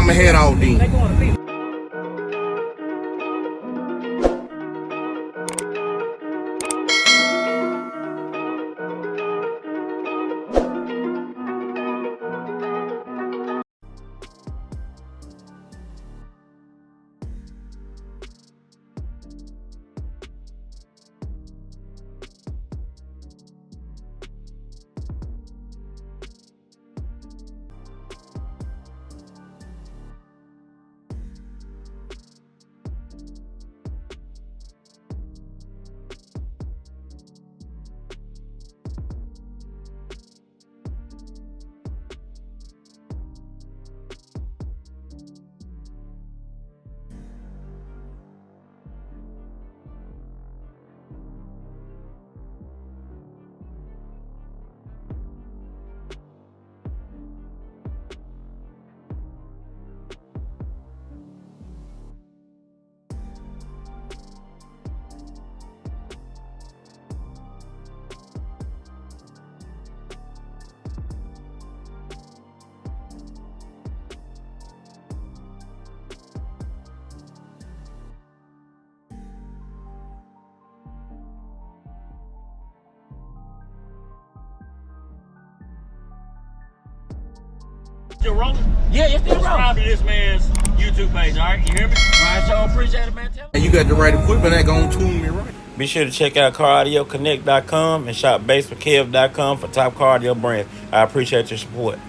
I'ma head out then. Still rolling? Yeah, it's still rolling. Subscribe to this man's YouTube page, all right? You hear me? Ryan Shaw, appreciate it, man. And you got the right equipment that gonna tune me right. Be sure to check out CarAudioConnect.com and shop BASSWITHKEV.com for top car audio brands. I appreciate your support.